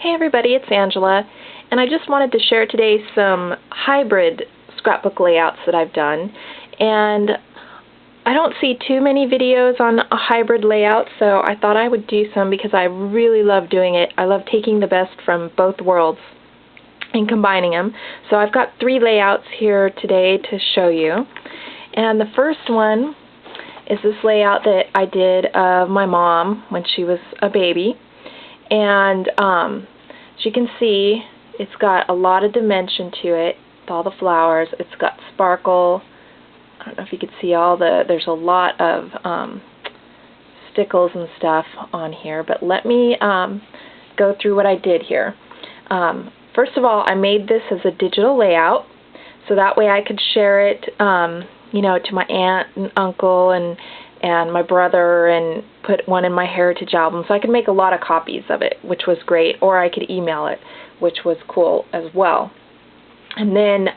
Hey everybody, it's Angela, and I just wanted to share today some hybrid scrapbook layouts that I've done. And I don't see too many videos on a hybrid layout, so I thought I would do some because I really love doing it. I love taking the best from both worlds and combining them. So I've got 3 layouts here today to show you. And the first one is this layout that I did of my mom when she was a baby. And as you can see, it's got a lot of dimension to it with all the flowers. It's got sparkle. I don't know if you can see there's a lot of stickles and stuff on here, but let me go through what I did here. First of all, I made this as a digital layout, so that way I could share it to my aunt and uncle and my brother, and put one in my heritage album, so I could make a lot of copies of it, which was great, or I could email it, which was cool as well. And then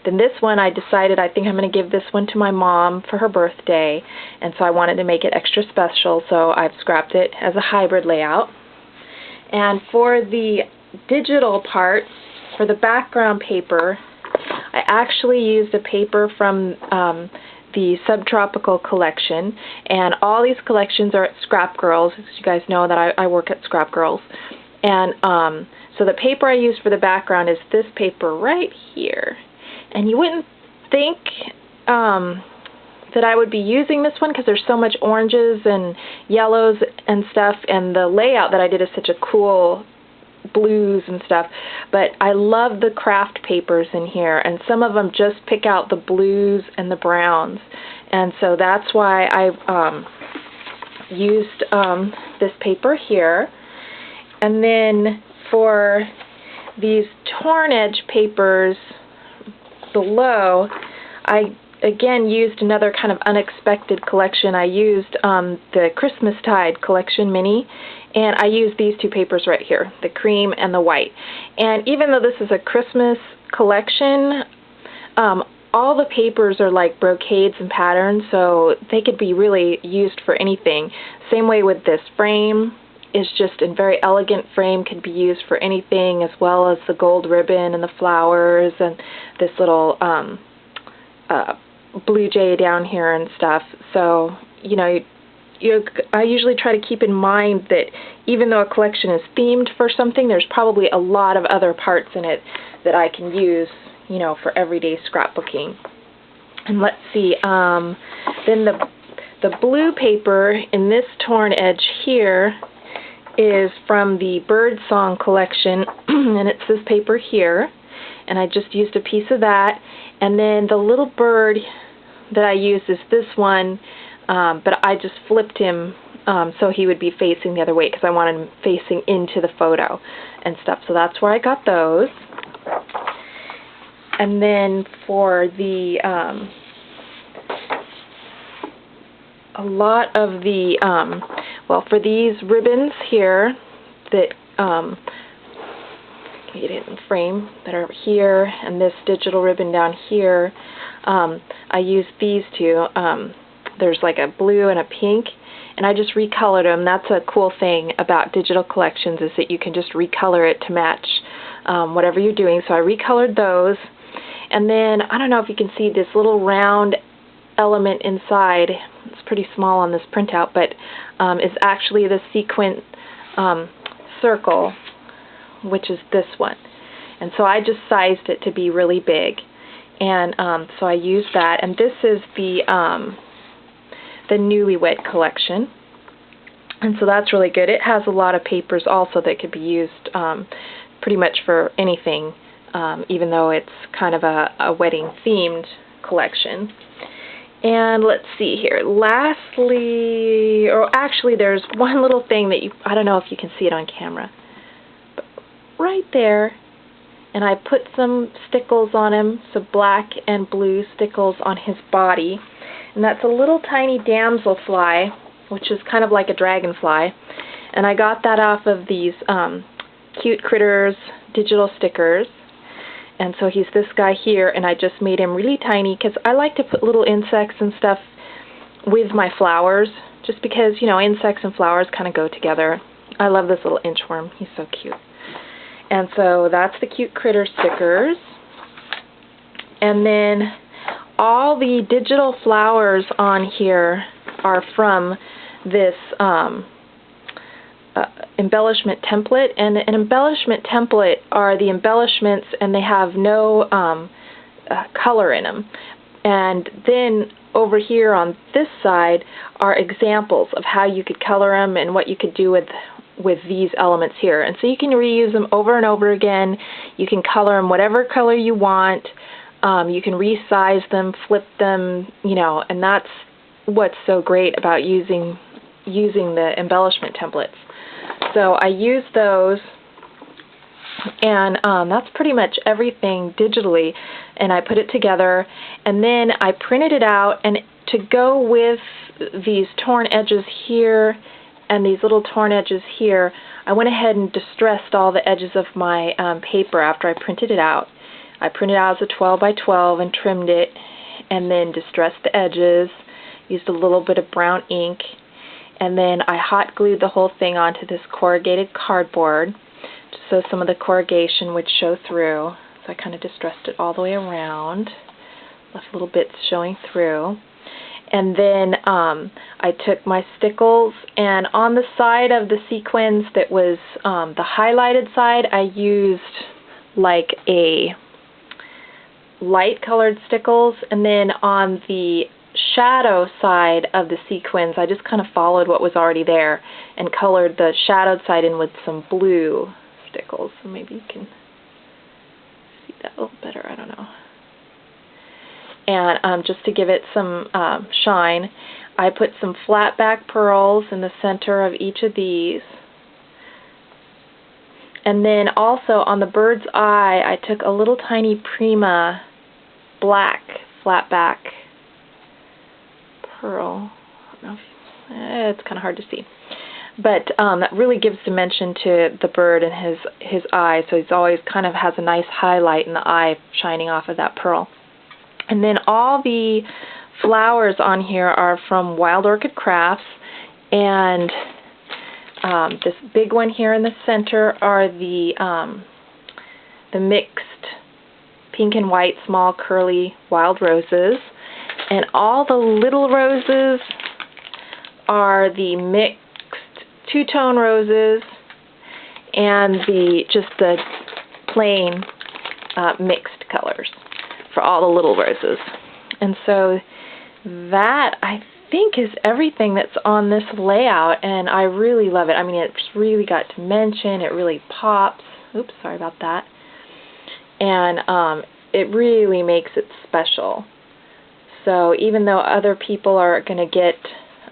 this one, I decided I think I'm going to give this one to my mom for her birthday, and so I wanted to make it extra special, so I've scrapped it as a hybrid layout. And for the digital part, for the background paper, I actually used a paper from the Subtropical collection, and all these collections are at Scrap Girls. As you guys know that I work at Scrap Girls. And so the paper I use for the background is this paper right here. And you wouldn't think that I would be using this one because there's so much oranges and yellows and stuff, and the layout that I did is such a cool blues and stuff, but I love the craft papers in here, and some of them just pick out the blues and the browns, and so that's why I used this paper here. And then for these torn edge papers below, I again used another kind of unexpected collection. I used the Christmastide collection mini, and I used these 2 papers right here, the cream and the white. And even though this is a Christmas collection, all the papers are like brocades and patterns, so they could be really used for anything. Same way with this frame. Is just a very elegant frame, could be used for anything, as well as the gold ribbon and the flowers and this little blue jay down here and stuff. So, I usually try to keep in mind that even though a collection is themed for something, there's probably a lot of other parts in it that I can use, for everyday scrapbooking. And let's see, then the blue paper in this torn edge here is from the Birdsong collection, and it's this paper here, and I just used a piece of that. And then the little bird that I used is this one, but I just flipped him so he would be facing the other way because I wanted him facing into the photo and stuff. So that's where I got those. And then for the a lot of the for these ribbons here that get it in the frame that are here, and this digital ribbon down here, I used these 2. There's like a blue and a pink, and I just recolored them. That's a cool thing about digital collections, is that you can just recolor it to match whatever you're doing. So I recolored those. And then, I don't know if you can see this little round element inside. It's pretty small on this printout, but is actually the sequin circle, which is this one. And so I just sized it to be really big. And so I used that. And this is the Newlywed collection. And so that's really good. It has a lot of papers also that could be used pretty much for anything, even though it's kind of a wedding themed collection. And let's see here. Lastly, or actually there's one little thing that I don't know if you can see it on camera, but right there, and I put some stickles on him, so black and blue stickles on his body, and that's a little tiny damselfly, which is kind of like a dragonfly, and I got that off of these Cute Critters digital stickers. And so he's this guy here, and I just made him really tiny because I like to put little insects and stuff with my flowers, just because, insects and flowers kind of go together. I love this little inchworm. He's so cute. And so that's the cute critter stickers. And then all the digital flowers on here are from this embellishment template. And an embellishment template are the embellishments, and they have no color in them. And then over here on this side are examples of how you could color them and what you could do with these elements here. And so you can reuse them over and over again. You can color them whatever color you want. You can resize them, flip them, you know, and that's what's so great about using the embellishment templates. So I use those, and that's pretty much everything digitally, and I put it together, and then I printed it out, and to go with these torn edges here and these little torn edges here, I went ahead and distressed all the edges of my paper after I printed it out. I printed it out as a 12 by 12 and trimmed it, and then distressed the edges, used a little bit of brown ink, and then I hot glued the whole thing onto this corrugated cardboard so some of the corrugation would show through. So I kind of distressed it all the way around, left little bits showing through. And then I took my stickles, and on the side of the sequins that was the highlighted side, I used like a light colored stickles, and then on the shadow side of the sequins, I just kind of followed what was already there and colored the shadowed side in with some blue stickles. So maybe you can see that a little better, I don't know. And just to give it some shine, I put some flat back pearls in the center of each of these. And then also on the bird's eye, I took a little tiny Prima black flat back pearl. I don't know if, it's kind of hard to see. But that really gives dimension to the bird and his eye, so he's always kind of has a nice highlight in the eye shining off of that pearl. And then all the flowers on here are from Wild Orchid Crafts, and this big one here in the center are the mixed pink and white small curly wild roses, and all the little roses are the mixed two-tone roses and just the plain mixed colors for all the little roses. And so that, I think, is everything that's on this layout, and I really love it. I mean, it's really got dimension, it really pops. Oops, sorry about that. And it really makes it special. So even though other people are going to get,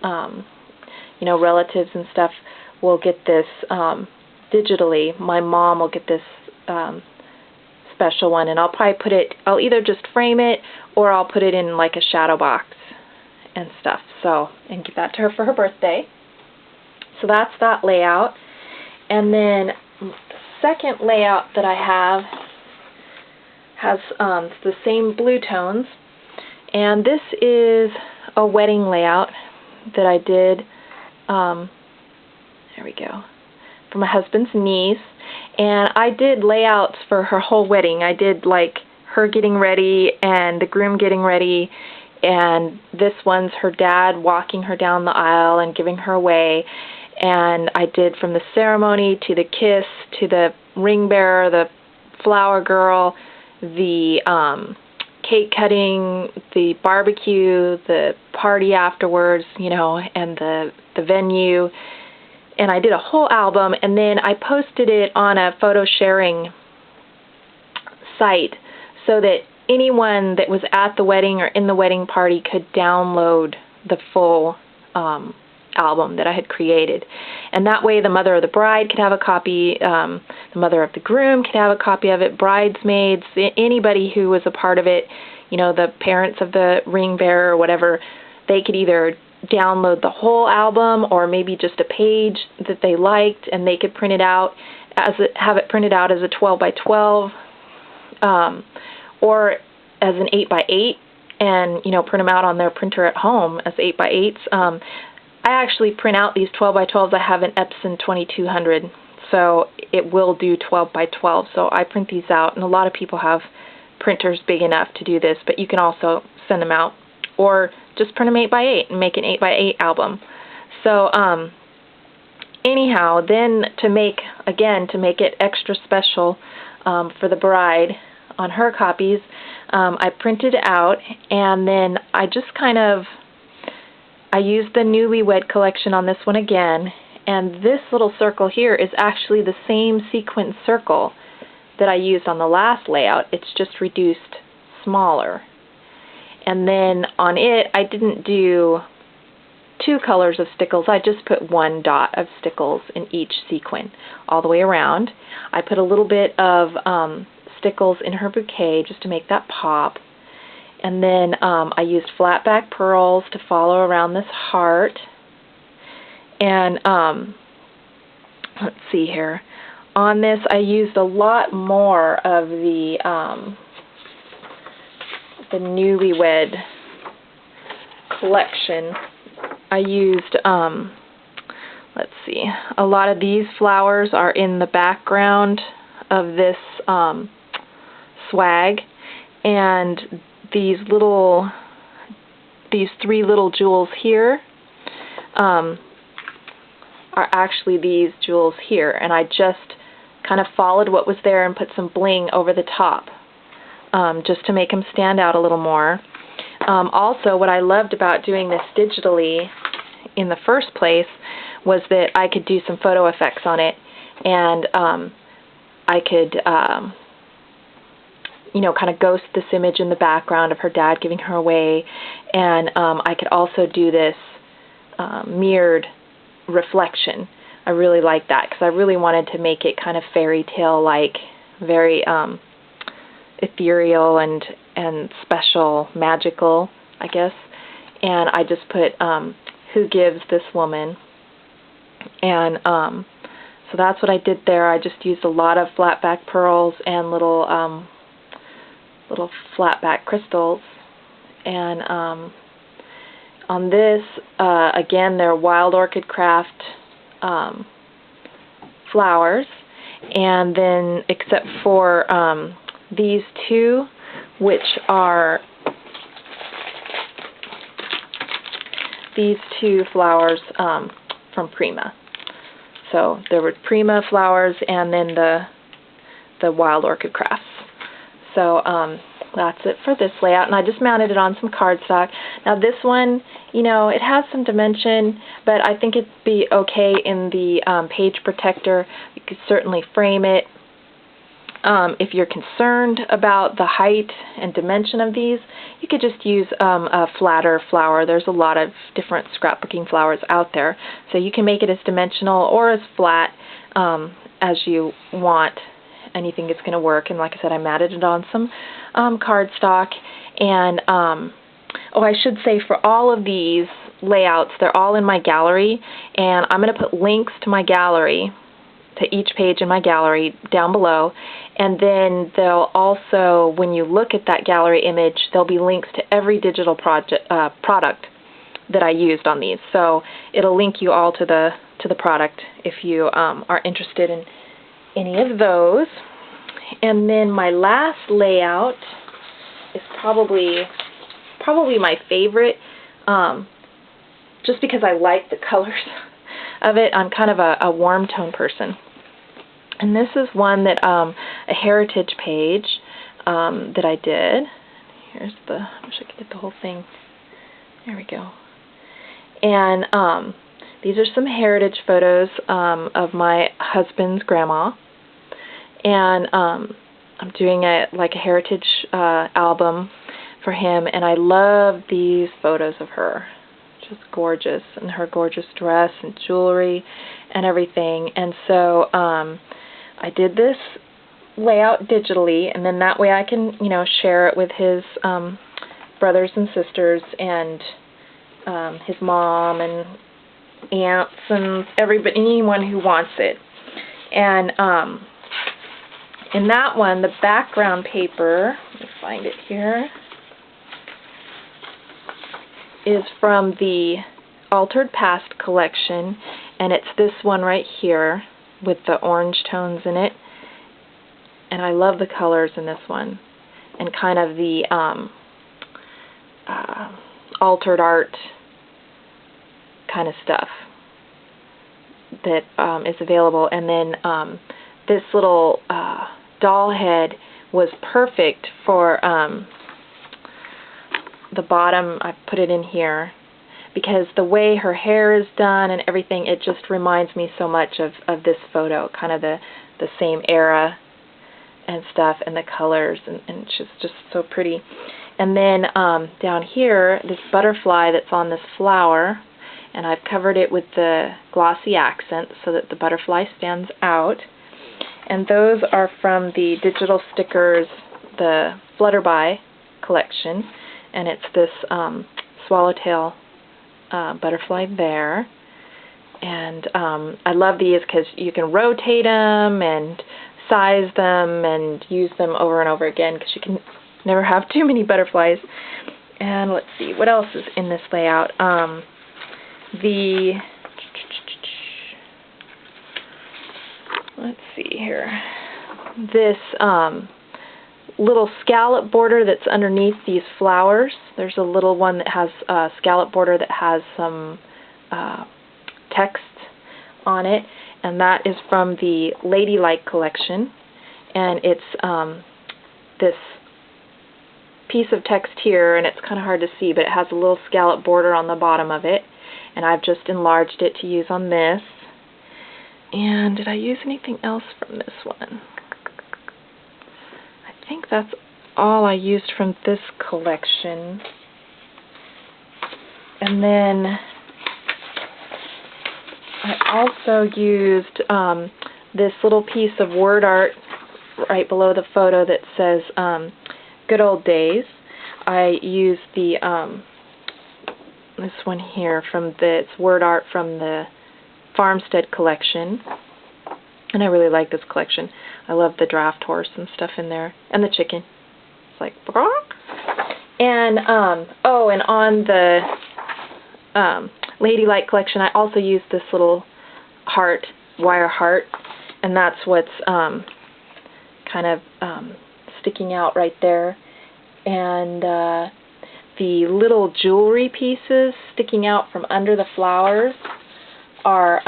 you know, relatives and stuff will get this digitally, my mom will get this special one, and I'll probably put it, I'll either just frame it or I'll put it in like a shadow box and stuff, so, and give that to her for her birthday. So that's that layout. And then the second layout that I have has the same blue tones, and this is a wedding layout that I did, there we go, for my husband's niece. And I did layouts for her whole wedding. I did like her getting ready and the groom getting ready, and this one's her dad walking her down the aisle and giving her away. And I did from the ceremony to the kiss to the ring bearer, the flower girl, the cake cutting, the barbecue, the party afterwards, you know, and the venue. And I did a whole album, and then I posted it on a photo sharing site so that anyone that was at the wedding or in the wedding party could download the full album that I had created. And that way the mother of the bride could have a copy, the mother of the groom could have a copy of it, bridesmaids, anybody who was a part of it, you know, the parents of the ring bearer or whatever, they could either download the whole album or maybe just a page that they liked, and they could print it out have it printed out as a 12 by 12 or as an 8 by 8, and, you know, print them out on their printer at home as 8 by 8s. I actually print out these 12 by 12s. I have an Epson 2200, so it will do 12 by 12. So I print these out, and a lot of people have printers big enough to do this, but you can also send them out, or just print them 8 by 8 and make an 8 by 8 album. So anyhow, then to make it extra special for the bride on her copies, I printed out, and then I just I used the Newlywed Collection on this one again, and this little circle here is actually the same sequin circle that I used on the last layout. It's just reduced smaller. And then on it, I didn't do 2 colors of stickles. I just put 1 dot of stickles in each sequin all the way around. I put a little bit of stickles in her bouquet just to make that pop. And then I used flat back pearls to follow around this heart. And let's see here. On this, I used a lot more of the Newlywed Collection. I used, let's see, a lot of these flowers are in the background of this swag, and these 3 little jewels here are actually these jewels here, and I just kind of followed what was there and put some bling over the top just to make them stand out a little more. Also, what I loved about doing this digitally in the first place was that I could do some photo effects on it, and I could kind of ghost this image in the background of her dad giving her away, and I could also do this mirrored reflection. I really like that because I really wanted to make it kind of fairy tale-like, very ethereal and special, magical, I guess. And I just put who gives this woman, and so that's what I did there. I just used a lot of flat back pearls and little flat back crystals. And on this, again, they're Wild Orchid Craft flowers, and then except for these 2, which are these 2 flowers from Prima. So there were Prima flowers and then the Wild Orchid Crafts. So that's it for this layout, and I just mounted it on some cardstock. Now this one, it has some dimension, but I think it'd be okay in the page protector. You could certainly frame it. If you're concerned about the height and dimension of these, you could just use a flatter flower. There's a lot of different scrapbooking flowers out there, so you can make it as dimensional or as flat as you want. Anything is going to work. And like I said, I matted it on some cardstock. And oh, I should say, for all of these layouts, they're all in my gallery, and I'm going to put links to my gallery, to each page in my gallery down below. And then they'll also, when you look at that gallery image, there'll be links to every digital product that I used on these. So it'll link you all to the product if you are interested in any of those. And then my last layout is probably my favorite, just because I like the colors of it. I'm kind of a warm tone person. And this is one that, a heritage page that I did. Here's I wish I could get the whole thing. There we go. And these are some heritage photos of my husband's grandma. And I'm doing like a heritage album for him, and I love these photos of her. Just gorgeous, and her gorgeous dress and jewelry and everything. And so I did this layout digitally, and then that way I can, share it with his brothers and sisters and his mom and aunts and anyone who wants it. And in that one, the background paper, let me find it here, is from the Altered Past collection, and it's this one right here, with the orange tones in it. And I love the colors in this one, and kind of the altered art kind of stuff that is available. And then this little doll head was perfect for the bottom. I put it in here because the way her hair is done and everything, it just reminds me so much of this photo, kind of the same era and stuff, and the colors, and it's just so pretty. And then down here, this butterfly that's on this flower, and I've covered it with the glossy accent so that the butterfly stands out. And those are from the digital stickers, the Flutterby collection, and it's this swallowtail butterfly there. And I love these because you can rotate them and size them and use them over and over again, because you can never have too many butterflies. And let's see, what else is in this layout? Let's see here. This little scallop border that's underneath these flowers. There's a little one that has a scallop border that has some text on it, and that is from the Ladylike collection. And it's this piece of text here, and it's kind of hard to see, but it has a little scallop border on the bottom of it, and I've just enlarged it to use on this. And did I use anything else from this one? I think that's all I used from this collection. And then I also used this little piece of word art right below the photo that says Good Old Days. I used the this one here it's word art from the Farmstead collection, and I really like this collection. I love the draft horse and stuff in there, and the chicken. It's like, Brock. And oh, and on the Ladylike collection, I also used this little heart, wire heart, and that's what's kind of sticking out right there. And the little jewelry pieces sticking out from under the flowers are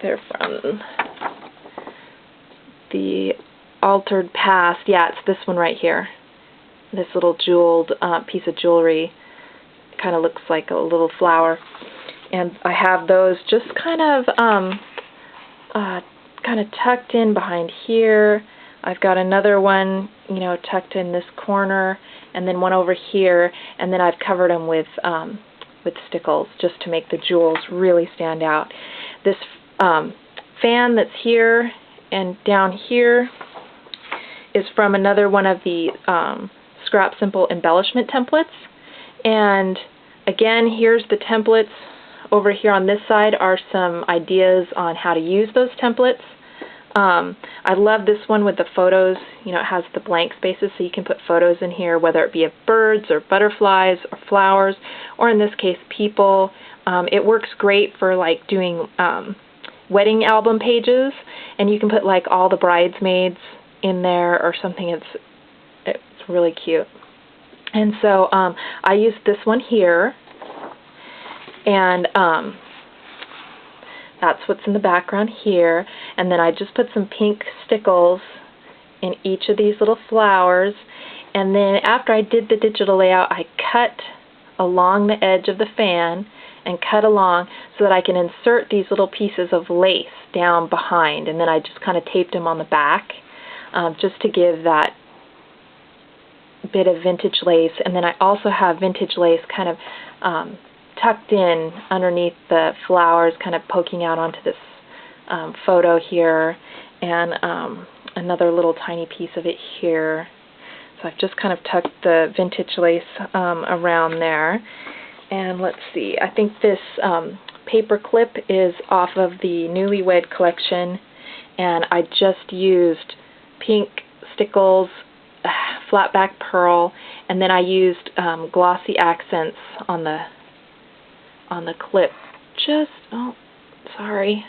they're from the Altered Past. Yeah, it's this one right here. This little jeweled piece of jewelry. Kind of looks like a little flower, and I have those just kind of tucked in behind here. I've got another one, you know, tucked in this corner, and then one over here, and then I've covered them with stickles just to make the jewels really stand out. This fan that's here and down here is from another one of the Scrap Simple embellishment templates. And again, here's the templates. Over here on this side are some ideas on how to use those templates. I love this one with the photos. You know, it has the blank spaces, so you can put photos in here, whether it be of birds or butterflies or flowers, or in this case, people. It works great for like doing wedding album pages, and you can put like all the bridesmaids in there or something. It's really cute. And so I used this one here, and that's what's in the background here. And then I just put some pink stickles in each of these little flowers. And then after I did the digital layout, I cut along the edge of the fan and cut along so that I can insert these little pieces of lace down behind. And then I just kind of taped them on the back just to give that bit of vintage lace. And then I also have vintage lace kind of tucked in underneath the flowers, kind of poking out onto this photo here, and another little tiny piece of it here. So I've just kind of tucked the vintage lace around there. And let's see, I think this paper clip is off of the Newlywed collection, and I just used pink stickles, flat back pearl, and then I used glossy accents on the clip. Oh, sorry.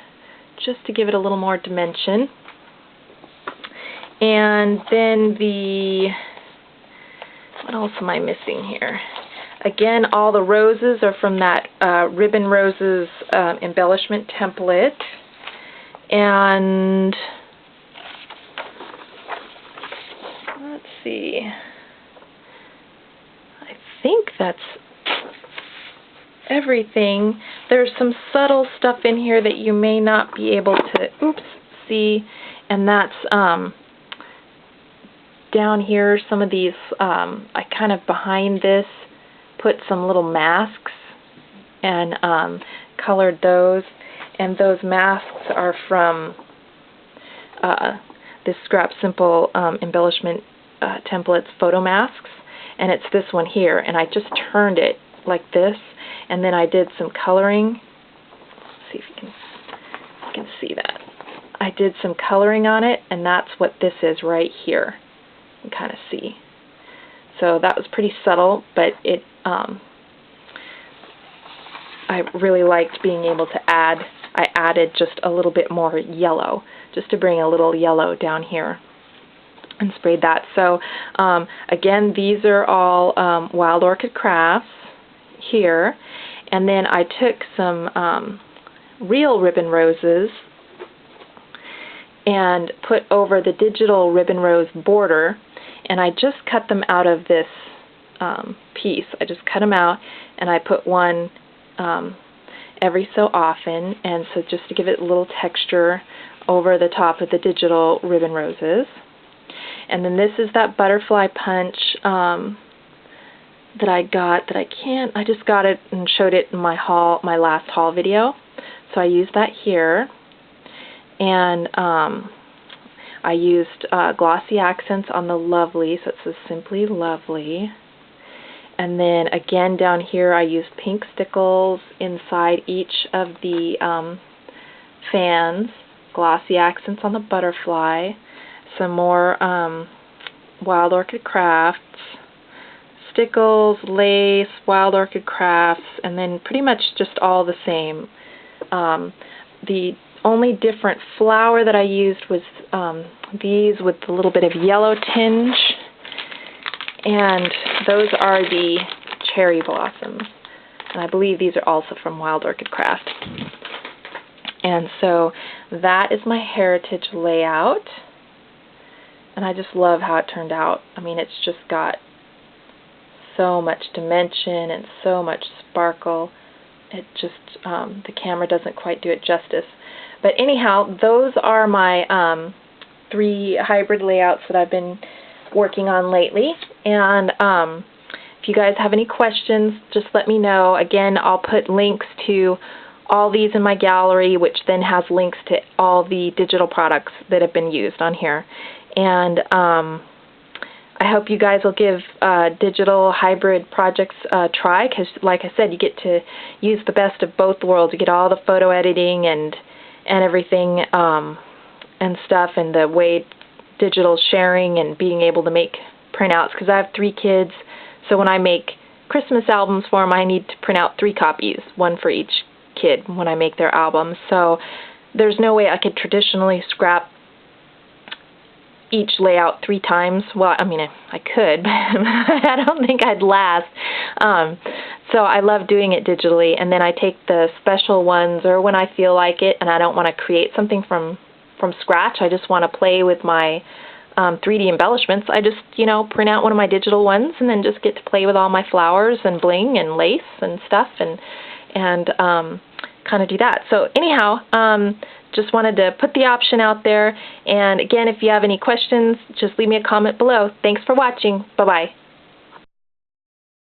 just to give it a little more dimension. And then what else am I missing here? Again, all the roses are from that Ribbon Roses embellishment template. And let's see, I think that's everything. There's some subtle stuff in here that you may not be able to see, and that's down here. Some of these, I kind of behind this put some little masks and colored those, and those masks are from this Scrap Simple embellishment templates photo masks, and it's this one here, and I just turned it like this, and then I did some coloring. Let's see if you can see that. I did some coloring on it, and that's what this is right here. You can kind of see. So that was pretty subtle, but it I really liked being able to add. I added just a little bit more yellow, just to bring a little yellow down here, and sprayed that. So again, these are all Wild Orchid Crafts here, and then I took some real Ribbon Roses and put over the digital Ribbon Rose border, and I just cut them out of this piece. I just cut them out, and I put one every so often, and so just to give it a little texture over the top of the digital Ribbon Roses. And then this is that butterfly punch that I got, I just got it and showed it in my last haul video. So I used that here, and I used glossy accents on the Lovely, so it says Simply Lovely. And then again down here I used pink stickles inside each of the fans, glossy accents on the butterfly, some more Wild Orchid Crafts, stickles, lace, Wild Orchid Crafts, and then pretty much just all the same. The only different flower that I used was these with a little bit of yellow tinge, and those are the cherry blossoms. And I believe these are also from Wild Orchid Craft. And so that is my heritage layout. And I just love how it turned out. I mean, it's just got so much dimension and so much sparkle. It just, the camera doesn't quite do it justice. But anyhow, those are my 3 hybrid layouts that I've been working on lately. And if you guys have any questions, just let me know. Again, I'll put links to all these in my gallery, which then has links to all the digital products that have been used on here. And I hope you guys will give digital hybrid projects a try, because like I said, you get to use the best of both worlds. You get all the photo editing and everything and stuff, and the way digital sharing and being able to make printouts, because I have 3 kids, so when I make Christmas albums for them, I need to print out 3 copies, one for each kid when I make their albums. So there's no way I could traditionally scrap each layout 3 times. Well, I mean, I could, but I don't think I'd last. So I love doing it digitally, and then I take the special ones, or when I feel like it and I don't want to create something from scratch, I just want to play with my 3D embellishments, I just, print out one of my digital ones and then just get to play with all my flowers and bling and lace and stuff, and kind of do that. So anyhow, just wanted to put the option out there. And again, if you have any questions, just leave me a comment below. Thanks for watching. Bye-bye.